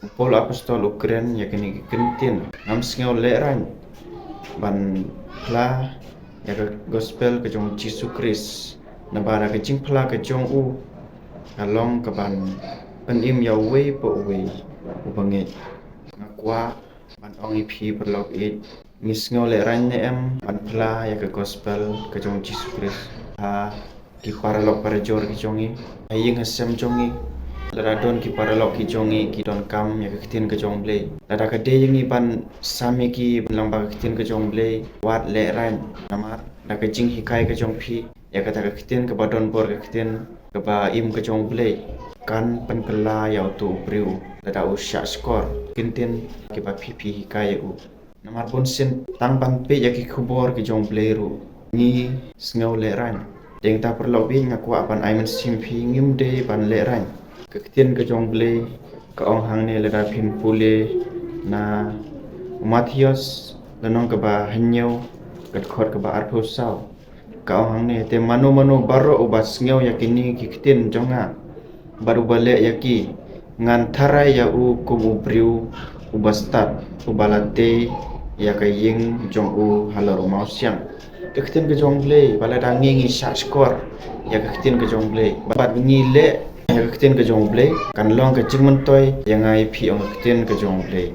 Paul apostol Ukraine ya kini kentin ngam sngeu leran ban pla ya ke gospel ke jong Jesus Christ na bara ke jing pla ke jong u along ke ban pen im ya we po we ubange ngakwa ban ong ip perlok it ngis ngeu leran ne em ban pla ya ke gospel ke jong Jesus Christ ha ki paralok para jor ki jongi aying asem jongi Ladon ki paralok ki jongi ki don kam ya kitin ke jong ble lada ka de yangi ban sami ki lang ba kitin ke jong ble wat le ran namar da ka jing hikai ke jong phi ya ka ta ka kitin ke badon bor ka kitin ke ba im ke jong ble kan pen kela ya tu priu lada u sha skor kintin ki ba phi phi hikai u namar bon sin tang ban pe ya ki khubor ki jong ble ru ni sngew le ran deng ta perlok bi ngakwa ban aiman sim phi ngim de ban le ran kektian ke jong ble ka ong hang ne lada phin pule na Matthias lanong ke ba hanyau kat khot ke ba artho sau ka ong hang ne te mano baro ubas ngeu yakini kektian jonga baru bale yaki ngan tharai ya u kubu priu ubastat ubalate ya ka ying jong u halaro mau siang kektian ke jong ble bala dangi sha skor ya kektian ke jong ble bat ngi le ya kektian ke jong ble kan long ke jingmen toy yang ai phi ong kektian ke jong ble